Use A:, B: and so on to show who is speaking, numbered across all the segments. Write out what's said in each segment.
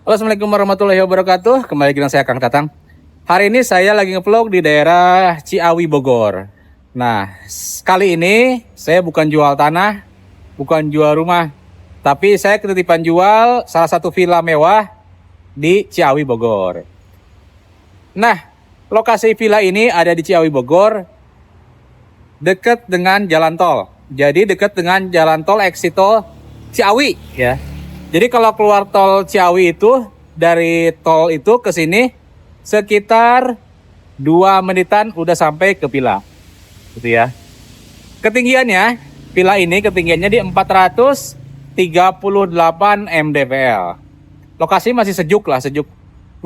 A: Halo, assalamualaikum warahmatullahi wabarakatuh. Kembali dengan saya Kang Tatang. Hari ini saya lagi ngevlog di daerah Ciawi Bogor. Nah, kali ini saya bukan jual tanah, bukan jual rumah, tapi saya ketitipan jual salah satu villa mewah di Ciawi Bogor. Nah, lokasi villa ini ada di Ciawi Bogor, dekat dengan jalan tol. Jadi dekat dengan jalan tol exit tol Ciawi ya. Jadi kalau keluar tol Ciawi itu, dari tol itu ke sini sekitar 2 menitan udah sampai ke villa. Gitu ya. Ketinggiannya, villa ini ketinggiannya di 438 mdpl. Lokasi masih sejuk lah, sejuk.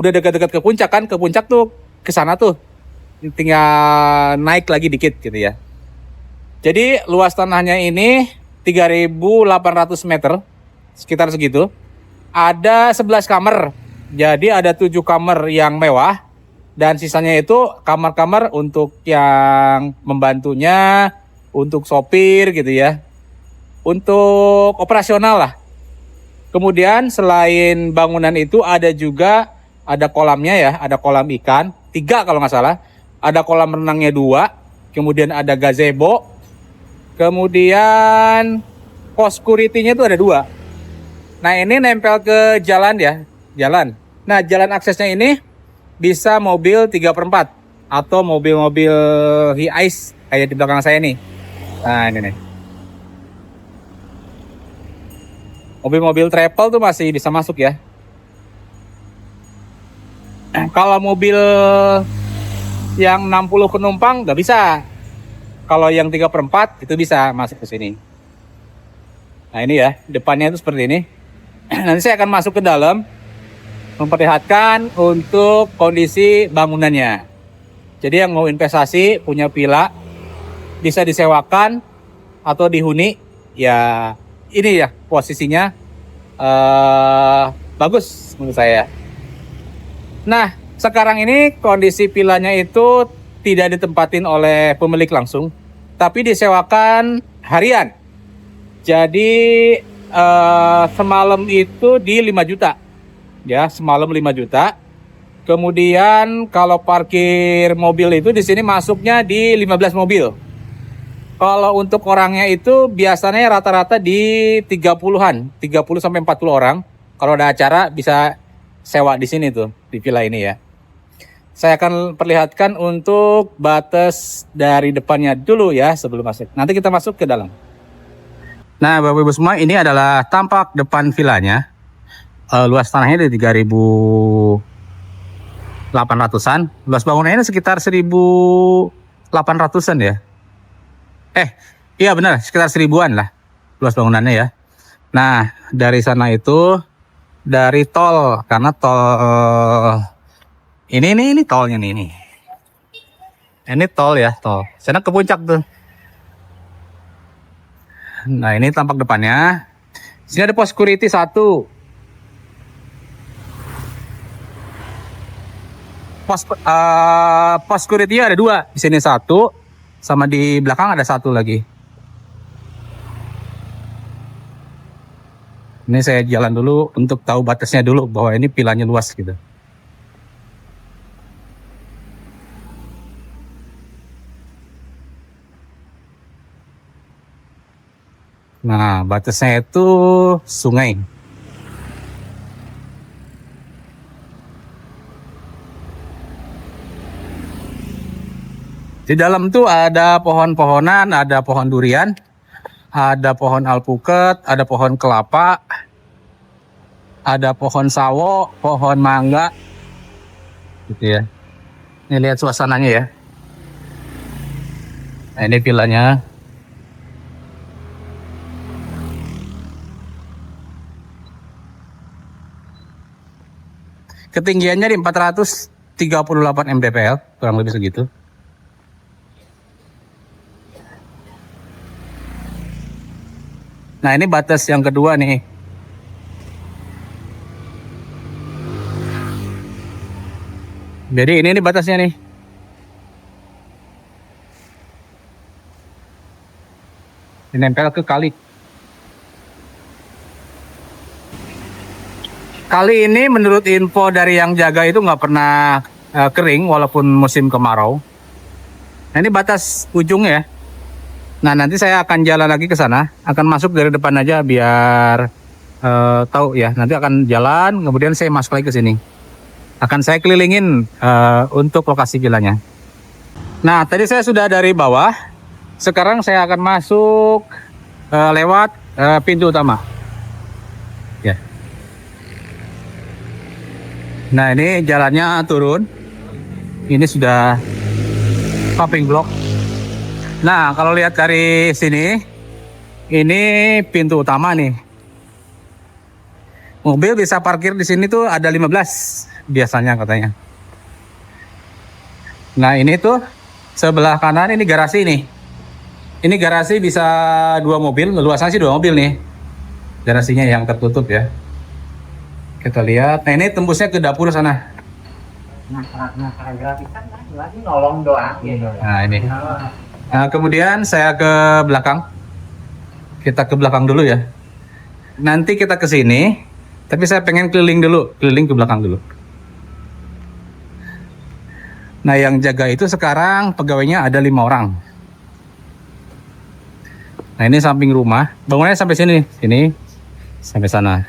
A: Udah dekat-dekat ke puncak kan, ke puncak tuh ke sana tuh. Tinggal naik lagi dikit gitu ya. Jadi luas tanahnya ini 3.800 meter, sekitar segitu. Ada 11 kamar, jadi ada 7 kamar yang mewah, dan sisanya itu kamar-kamar untuk yang membantunya, untuk sopir gitu ya, untuk operasional lah. Kemudian selain bangunan itu ada juga, ada kolamnya ya, ada kolam ikan, 3 kalau nggak salah. Ada kolam renangnya 2, kemudian ada gazebo, kemudian pos security-nya itu ada 2. Nah, ini nempel ke jalan ya, jalan. Nah, jalan aksesnya ini bisa mobil 3/4 atau mobil-mobil Hiace kayak di belakang saya nih. Nah, ini nih. Mobil-mobil travel tuh masih bisa masuk ya. Kalau mobil yang 60 penumpang nggak bisa. Kalau yang 3/4 itu bisa masuk ke sini. Nah, ini ya, depannya itu seperti ini. Nanti saya akan masuk ke dalam, memperlihatkan untuk kondisi bangunannya. Jadi yang mau investasi, punya villa, bisa disewakan atau dihuni, ya ini ya posisinya bagus menurut saya. Nah, sekarang ini kondisi villanya itu tidak ditempatin oleh pemilik langsung, tapi disewakan harian. Jadi semalam itu di 5 juta. Ya, semalam 5 juta. Kemudian kalau parkir mobil itu di sini masuknya di 15 mobil. Kalau untuk orangnya itu biasanya rata-rata di 30-an, 30 sampai 40 orang. Kalau ada acara bisa sewa di sini tuh, di villa ini ya. Saya akan perlihatkan untuk batas dari depannya dulu ya sebelum masuk. Nanti kita masuk ke dalam. Nah, Bapak Ibu semua, ini adalah tampak depan villanya. Luas tanahnya di 3.800-an. Luas bangunannya sekitar 1.800-an ya. Iya benar, sekitar 1.000-an lah luas bangunannya ya. Nah, dari sana itu dari tol, karena tol ini tolnya nih ini. Ini tol ya, tol. Sana ke puncak tuh. Nah, ini tampak depannya. Sini ada pos security 1. Pos security ada 2. Di sini 1, sama di belakang ada 1 lagi. Ini saya jalan dulu untuk tahu batasnya dulu bahwa ini villanya luas gitu. Nah, batasnya itu sungai. Di dalam tuh ada pohon-pohonan, ada pohon durian, ada pohon alpukat, ada pohon kelapa, ada pohon sawo, pohon mangga, gitu ya. Ini lihat suasananya ya. Nah, ini villanya. Ketinggiannya di 438 mdpl, kurang lebih segitu. Nah, ini batas yang kedua nih. Jadi ini batasnya nih. Ini nempel ke kali. Kali ini menurut info dari yang jaga itu nggak pernah kering walaupun musim kemarau. Nah ini batas ujung ya. Nah nanti saya akan jalan lagi ke sana, akan masuk dari depan aja biar tahu ya. Nanti akan jalan, kemudian saya masuk lagi ke sini. Akan saya kelilingin untuk lokasi vilanya. Nah tadi saya sudah dari bawah, sekarang saya akan masuk lewat pintu utama. Ya. Nah ini jalannya turun. Ini sudah paving block. Nah kalau lihat dari sini, ini pintu utama nih. Mobil bisa parkir di sini tuh ada 15 biasanya katanya. Nah ini tuh sebelah kanan ini garasi nih. Ini garasi bisa 2 mobil, luasannya sih 2 mobil nih. Garasinya yang tertutup ya. Kita lihat. Nah ini tembusnya ke dapur sana.
B: Nolong doang.
A: Nah ini. Nah, kemudian saya ke belakang. Kita ke belakang dulu ya. Nanti kita ke sini. Tapi saya pengen keliling dulu, keliling ke belakang dulu. Nah yang jaga itu sekarang pegawainya ada 5 orang. Nah ini samping rumah. Bangunannya sampai sini, sini sampai sana.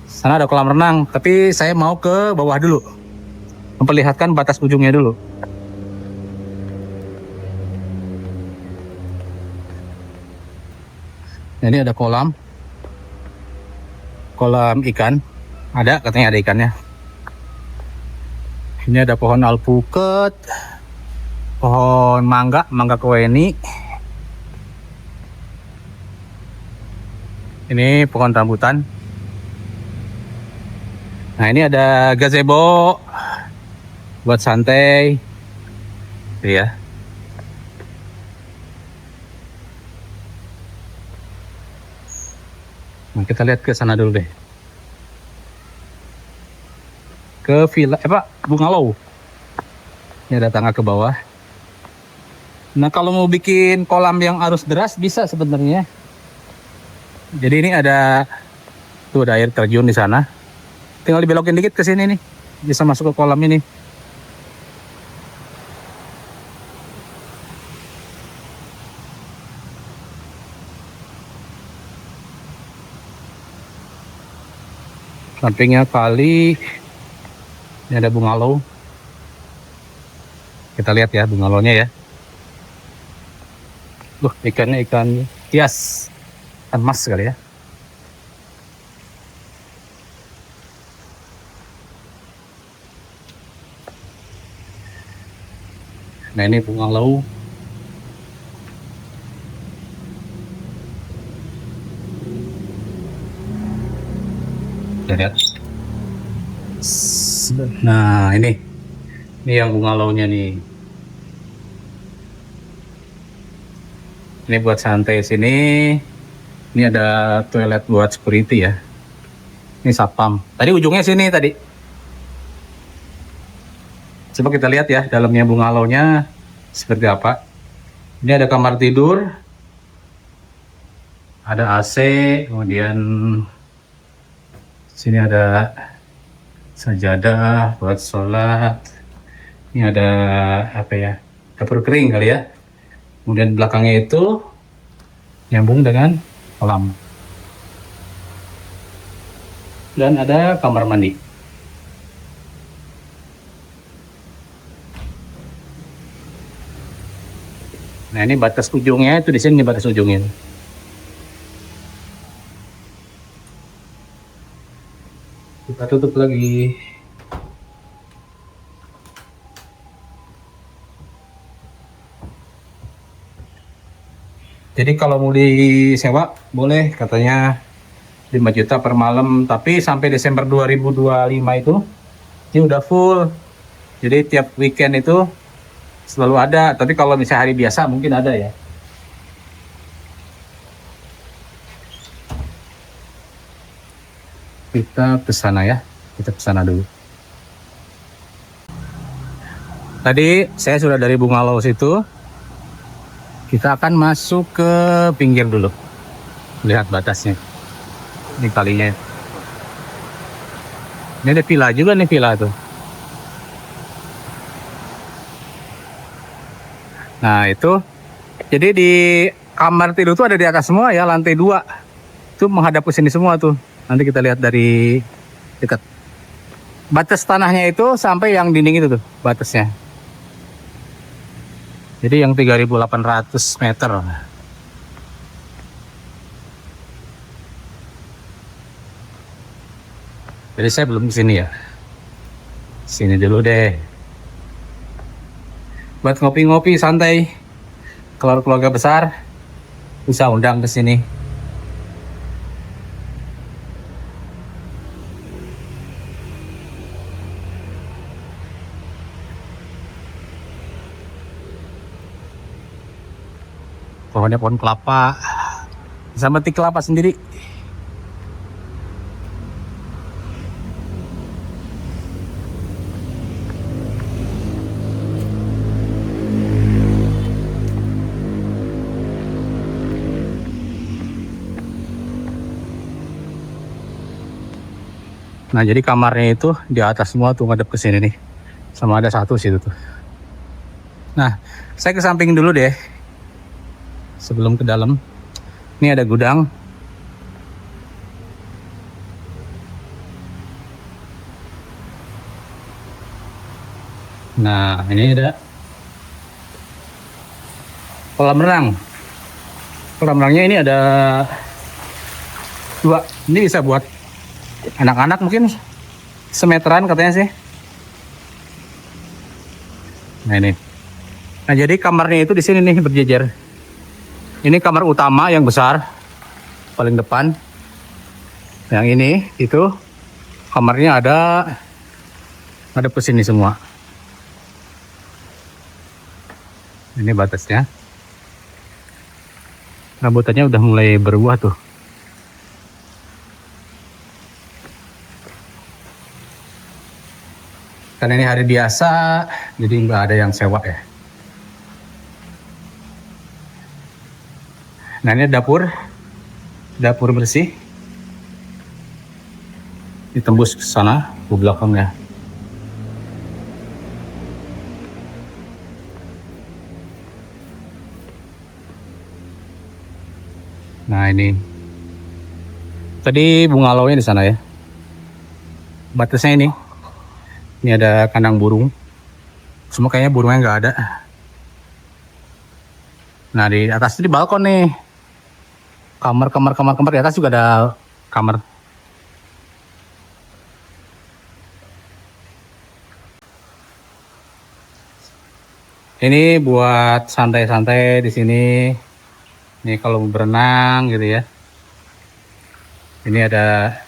A: Sana ada kolam renang. Tapi saya mau ke bawah dulu, memperlihatkan batas ujungnya dulu. Nah, ini ada kolam ikan, ada katanya ada ikannya. Ini ada pohon alpukat, pohon mangga koweni. Ini pohon rambutan. Nah ini ada gazebo buat santai, ya. Nah, kita lihat ke sana dulu deh. Ke villa, bungalow. Ini ada tangga ke bawah. Nah, kalau mau bikin kolam yang arus deras bisa sebenarnya. Jadi ini ada tuh ada air terjun di sana. Tinggal dibelokin dikit ke sini nih. Bisa masuk ke kolam ini. Sampingnya kali. Ini ada bungalow. Kita lihat ya bungalownya ya. Ikannya ikan hias. Ikan mas kali ya. Nah ini bungalow. Lihat. Nah ini yang bungalownya nih. Ini buat santai sini. Ini ada toilet buat security ya. Ini satpam. Tadi ujungnya sini tadi. Coba kita lihat ya dalamnya bungalownya seperti apa. Ini ada kamar tidur. Ada AC, kemudian sini ada sajadah buat sholat. Ini ada apa ya? Dapur kering kali ya. Kemudian belakangnya itu nyambung dengan kolam. Dan ada kamar mandi. Nah ini batas ujungnya itu di sini batas ujungnya. Kita tutup lagi. Jadi kalau mau disewa boleh katanya 5 juta per malam, tapi sampai Desember 2025 itu ini udah full. Jadi tiap weekend itu selalu ada, tapi kalau misalnya hari biasa mungkin ada ya. Kita ke sana ya, kita ke sana dulu. Tadi saya sudah dari bungalow situ. Kita akan masuk ke pinggir dulu. Lihat batasnya. Ini kalinya. Ini ada villa juga nih, villa tuh. Nah itu, jadi di kamar tidur tuh ada di atas semua ya, lantai 2. Itu menghadap ke sini semua tuh. Nanti kita lihat dari dekat. Batas tanahnya itu sampai yang dinding itu tuh, batasnya. Jadi yang 3.800 meter. Jadi saya belum kesini ya. Sini dulu deh. Buat ngopi-ngopi santai. Kalau keluarga besar bisa undang ke sini. Pohonnya pohon kelapa. Bisa metik kelapa sendiri. Nah jadi kamarnya itu di atas semua tuh ngadep ke sini nih. Sama ada satu situ tuh. Nah saya ke samping dulu deh. Sebelum ke dalam. Ini ada gudang. Nah ini ada kolam renang. Kolam renangnya ini ada 2. Ini bisa buat anak-anak mungkin semeteran katanya sih. Nah ini. Nah jadi kamarnya itu di sini nih berjejer. Ini kamar utama yang besar, paling depan. Yang ini itu kamarnya ada ke sini semua. Ini batasnya. Rambutannya udah mulai berbuah tuh. Karena ini hari biasa, jadi nggak ada yang sewa ya. Nah ini dapur bersih. Ditembus ke sana, ke belakangnya. Nah ini, tadi bungalaunya di sana ya. Batasnya ini ada kandang burung. Semua kayaknya burungnya nggak ada. Nah di atas itu di balkon nih. Kamar di atas juga ada kamar. Ini buat santai-santai di sini. Ini kalau berenang gitu ya. Ini ada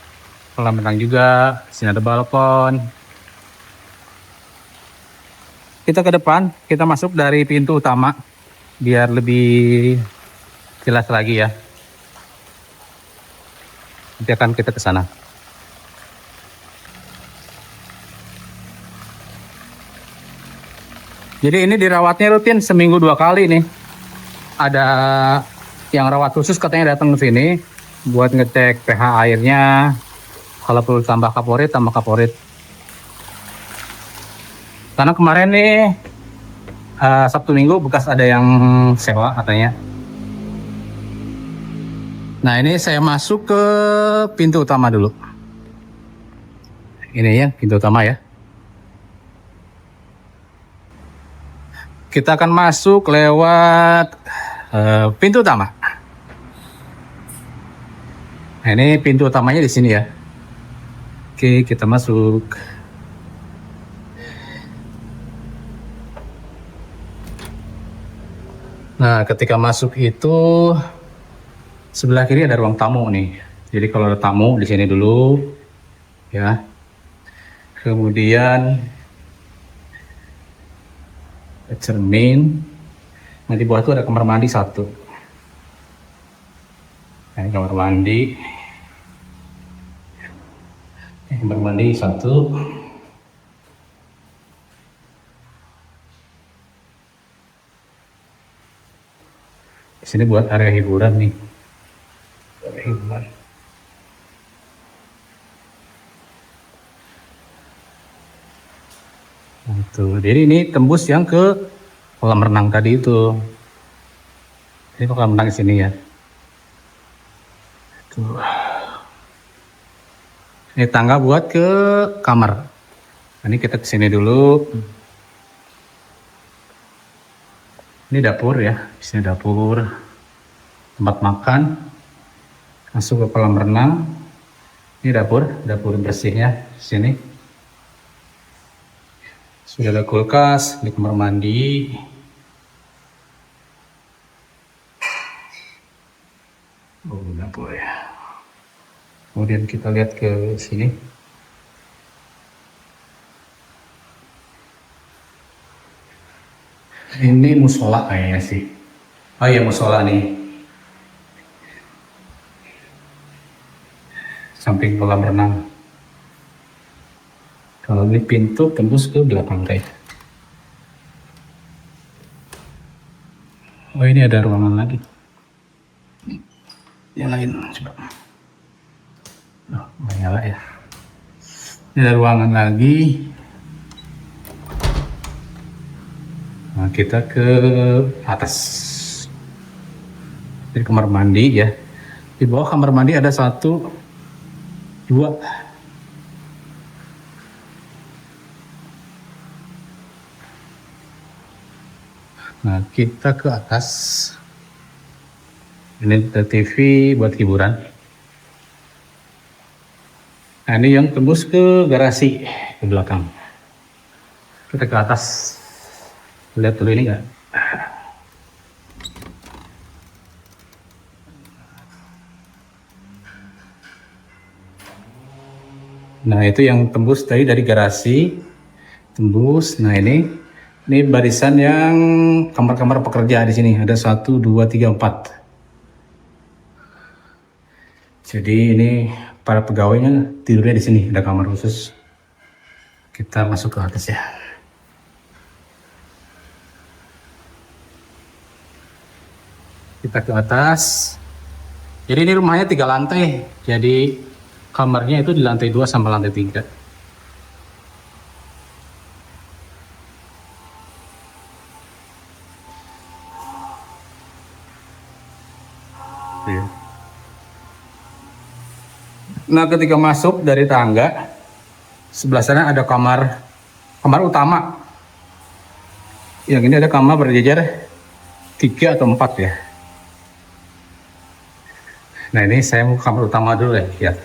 A: kolam renang juga. Sini ada balkon. Kita ke depan, kita masuk dari pintu utama biar lebih jelas lagi ya. Nanti akan kita ke sana. Jadi ini dirawatnya rutin seminggu 2 kali nih. Ada yang rawat khusus katanya datang ke sini buat ngecek pH airnya. Kalau perlu tambah kaporit. Karena kemarin nih Sabtu Minggu bekas ada yang sewa katanya. Nah ini saya masuk ke pintu utama dulu. Ini ya pintu utama ya. Kita akan masuk lewat pintu utama. Nah ini pintu utamanya di sini ya. Oke kita masuk. Nah ketika masuk itu sebelah kiri ada ruang tamu nih. Jadi kalau ada tamu di sini dulu, ya. Kemudian cermin. Nah di bawah itu ada kamar mandi 1. Nah, ini kamar mandi. Ini kamar mandi 1. Di sini buat area hiburan nih. Nah, itu. Jadi ini tembus yang ke kolam renang tadi itu. Ini kolam renang di sini ya. Tuh. Ini tangga buat ke kamar. Nah, ini kita kesini dulu. Ini dapur ya. Di sini dapur, tempat makan. Masuk ke kolam renang. Ini dapur bersihnya di sini. Sudah ada kulkas di kamar mandi. Oh, dapur ya. Kemudian kita lihat ke sini. Ini musola kayaknya sih. Oh iya, musola nih. Samping kolam renang. Kalau ini pintu tembus ke belakang kayak. Oh, ini ada ruangan lagi. Yang lain coba. Oh, nggak nyala ya. Ini ada ruangan lagi. Nah, kita ke atas. Di kamar mandi ya. Di bawah kamar mandi ada 1, 2. Nah, kita ke atas. Ini ada TV buat hiburan. Nah, ini yang tembus ke garasi ke belakang. Kita ke atas. Lihat dulu ini enggak? Nah, itu yang tembus tadi dari garasi. Tembus. Nah, ini barisan yang kamar-kamar pekerja di sini. Ada 1, 2, 3, 4. Jadi ini para pegawainya tidurnya di sini, ada kamar khusus. Kita masuk ke atas ya. Kita ke atas. Jadi ini rumahnya 3 lantai. Jadi kamarnya itu di lantai 2 sampai lantai 3. Nah, ketika masuk dari tangga, sebelah sana ada kamar utama. Yang ini ada kamar berjejer 3 atau 4 ya. Nah, ini saya mau kamar utama dulu ya. Lihat.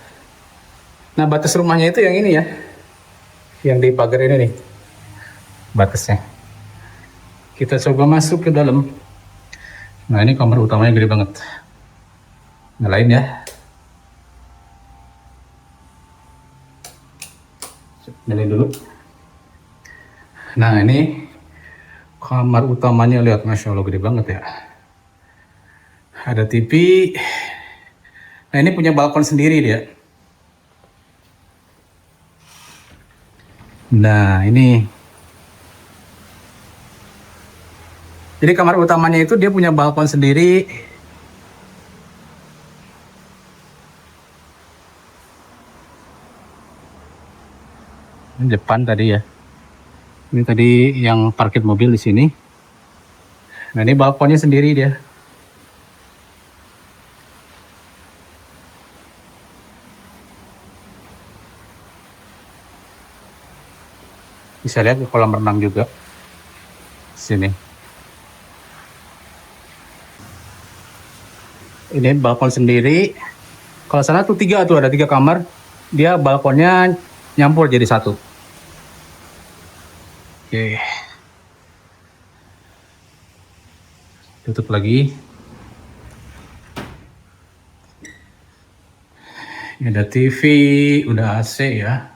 A: Nah, batas rumahnya itu yang ini ya. Yang di pagar ini nih. Batasnya. Kita coba masuk ke dalam. Nah, ini kamar utamanya gede banget. Nyalain ya. Nyalain dulu. Nah, ini kamar utamanya, lihat, Masya Allah gede banget ya. Ada TV. Nah, ini punya balkon sendiri dia. Nah, ini. Jadi kamar utamanya itu dia punya balkon sendiri. Ini depan tadi ya. Ini tadi yang parkir mobil di sini. Nah, ini balkonnya sendiri dia. Bisa lihat ke kolam renang juga. Sini. Ini balkon sendiri. Kalau sana tuh 3 tuh, ada 3 kamar. Dia balkonnya nyampur jadi 1. Oke. Tutup lagi. Ini ada TV, udah AC ya.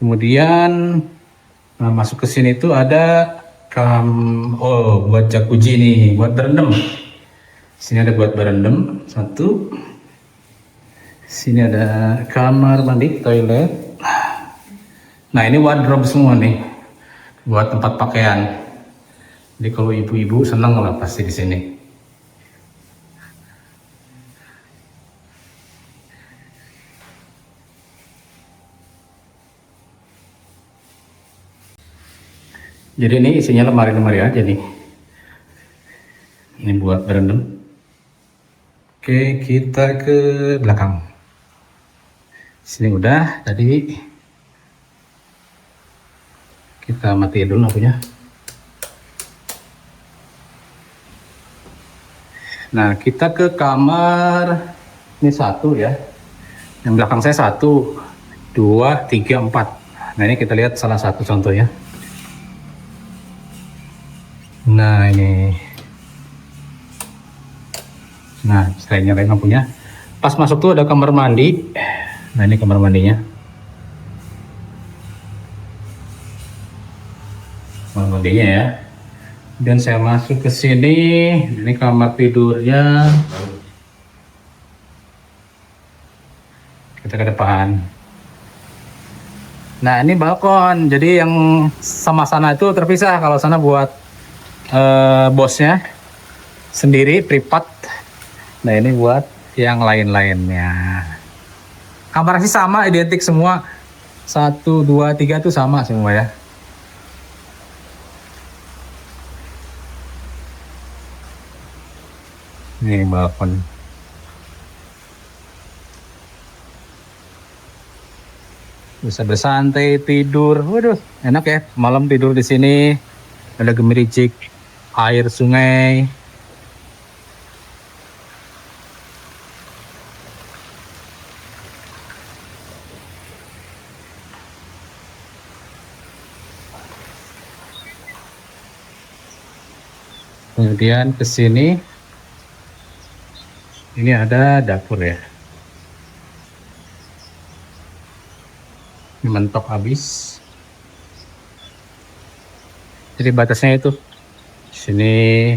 A: Kemudian masuk ke sini tuh ada buat jacuzzi nih, buat berendam. Sini ada buat berendam 1. Sini ada kamar mandi, toilet. Nah, ini wardrobe semua nih, buat tempat pakaian. Jadi kalau ibu-ibu senang lah pasti di sini. Jadi ini isinya lemari-lemari aja nih. Ini buat berendam. Oke, kita ke belakang. Sini udah, tadi kita matiin dulu lampunya. Nah, kita ke kamar ini satu ya. Yang belakang saya 1, 2, 3, 4. Nah, ini kita lihat salah satu contohnya. Nah, ini. Nah, saya nyalain lampunya. Pas masuk tuh ada kamar mandi. Nah, ini kamar mandinya. Kamar mandinya ya. Dan saya masuk ke sini. Ini kamar tidurnya. Kita ke depan. Nah, ini balkon. Jadi yang sama sana itu terpisah. Kalau sana buat bosnya sendiri, privat. Nah, ini buat yang lain-lainnya. Kamarnya sih sama, identik semua. 1, 2, 3 itu sama semua ya. Ini balkon. Bisa bersantai, tidur. Waduh, enak ya. Malam tidur di sini. Ada gemericik air sungai. Kemudian ke sini. Ini ada dapur ya. Ini mentok habis. Jadi batasnya itu sini.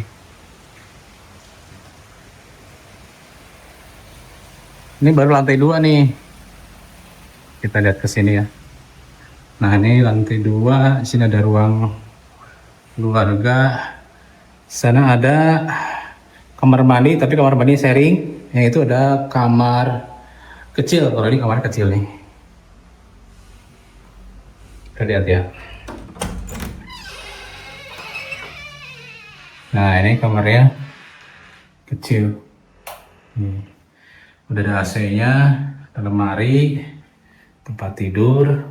A: Ini baru lantai 2 nih. Kita lihat ke sini ya. Nah, ini lantai 2. Sini ada ruang keluarga. Sana ada kamar mandi, tapi kamar mandi sharing. Yang itu ada kamar kecil. Kalau ini kamar kecil nih. Kita lihat ya. Nah, ini kamarnya kecil. Udah ada AC-nya, ada lemari, tempat tidur.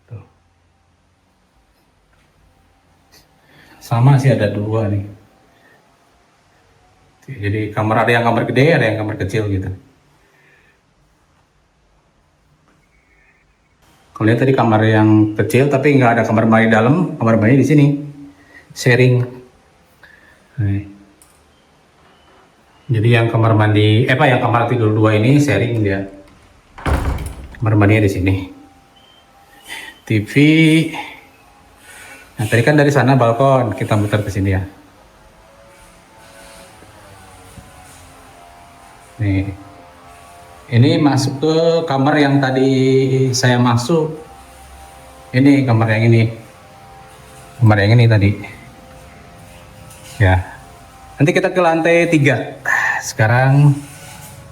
A: Tuh. Sama sih, ada 2 nih. Jadi kamar, ada yang kamar gede, ada yang kamar kecil gitu. Kalau lihat tadi kamar yang kecil, tapi nggak ada kamar mandi dalam, kamar mandi di sini, sharing. Nih. Jadi yang kamar mandi, yang kamar tidur 2 ini sharing dia. Kamar mandinya di sini. TV. Nah, tadi kan dari sana balkon, kita muter ke sini ya. Nih. Ini masuk ke kamar yang tadi saya masuk. Ini kamar yang ini. Kamar yang ini tadi. Ya. Nanti kita ke lantai 3. Sekarang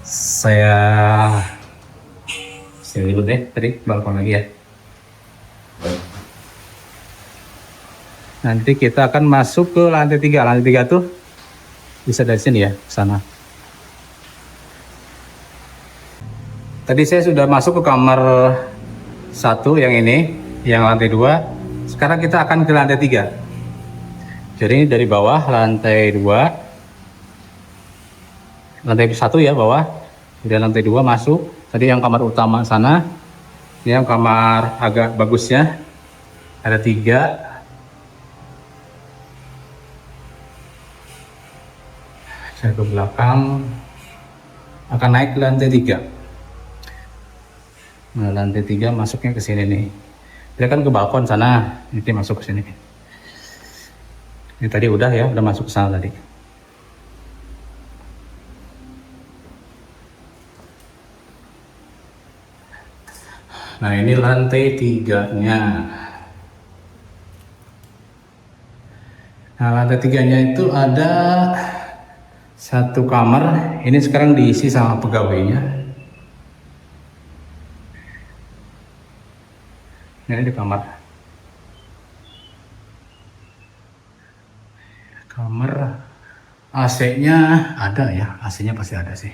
A: saya dulu deh, tadi balkon lagi ya. Nanti kita akan masuk ke lantai 3. Lantai 3 tuh bisa dari sini ya, ke sana. Tadi saya sudah masuk ke kamar 1 yang ini, yang lantai 2. Sekarang kita akan ke lantai 3. Jadi ini dari bawah, lantai 2. Lantai 1 ya, bawah. Kemudian lantai 2 masuk. Tadi yang kamar utama sana. Ini yang kamar agak bagusnya. Ada 3. Saya ke belakang. Akan naik ke lantai 3. Nah, lantai 3 masuknya ke sini nih. Dia kan ke balkon sana, ini masuk ke sini. Ini tadi udah ya, udah masuk ke sana tadi. Nah, ini lantai 3-nya. Nah, lantai 3-nya itu ada 1 kamar. Ini sekarang diisi sama pegawainya. Ini di kamar. Kamar AC-nya ada ya, AC-nya pasti ada sih.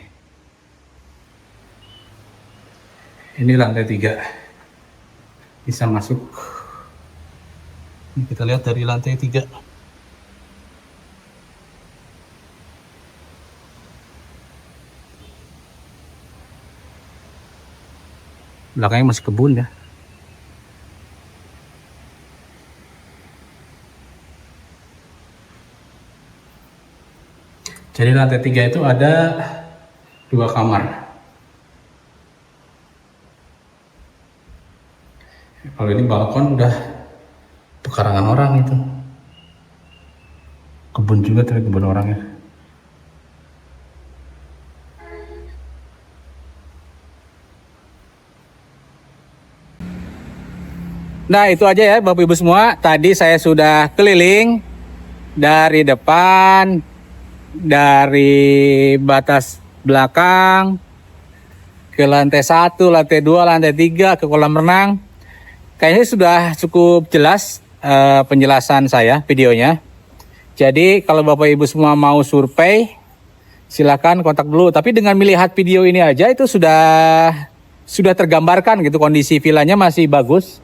A: Ini lantai 3, bisa masuk. Ini kita lihat dari lantai 3. Belakangnya masih kebun ya. Jadi lantai 3 itu ada 2 kamar. Kalau ini balkon udah pekarangan orang itu. Kebun juga tapi kebun orangnya. Nah itu aja ya Bapak Ibu semua. Tadi saya sudah keliling dari depan, dari batas belakang, ke lantai 1, lantai 2, lantai 3, ke kolam renang. Kayaknya sudah cukup jelas penjelasan saya videonya. Jadi kalau Bapak Ibu semua mau survei, silakan kontak dulu. Tapi dengan melihat video ini aja itu sudah tergambarkan gitu, kondisi villanya masih bagus.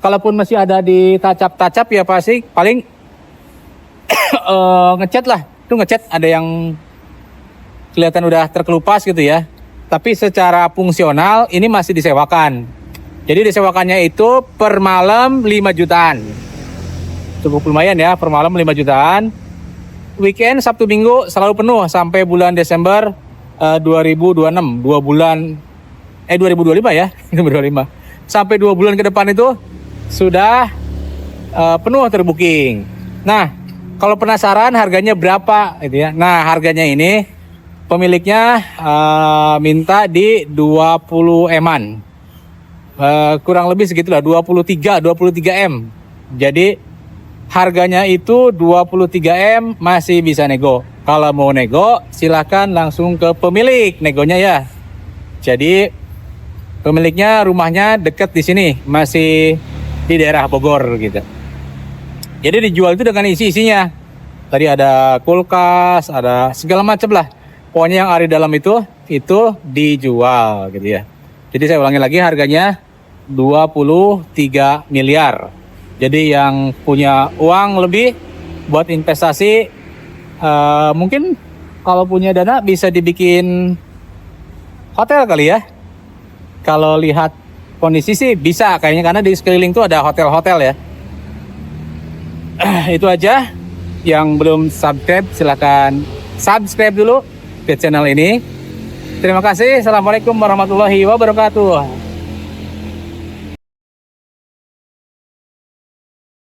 A: Kalaupun masih ada di tacap-tacap ya pasti paling ngecat lah. Itu ngecat ada yang kelihatan udah terkelupas gitu ya. Tapi secara fungsional ini masih disewakan. Jadi disewakannya itu per malam 5 jutaan. Cukup lumayan ya, per malam 5 jutaan. Weekend Sabtu Minggu selalu penuh sampai bulan Desember 2026. 2025 ya. 2025. Sampai 2 bulan ke depan itu sudah penuh terbooking. Nah, kalau penasaran harganya berapa gitu ya. Nah, harganya ini pemiliknya minta di 20 M-an. Kurang lebih segitulah 23 M. Jadi harganya itu 23 M masih bisa nego. Kalau mau nego silahkan langsung ke pemilik negonya ya. Jadi pemiliknya rumahnya dekat di sini, masih di daerah Bogor gitu. Jadi dijual itu dengan isi-isinya. Tadi ada kulkas, ada segala macam lah. Pokoknya yang ada di dalam itu dijual gitu ya. Jadi saya ulangi lagi, harganya 23 miliar. Jadi yang punya uang lebih buat investasi, mungkin kalau punya dana bisa dibikin hotel kali ya. Kalau lihat kondisi sih bisa kayaknya, karena di sekeliling tuh ada hotel-hotel ya. Itu aja. Yang belum subscribe silakan subscribe dulu ke channel ini. Terima kasih. Assalamualaikum warahmatullahi wabarakatuh.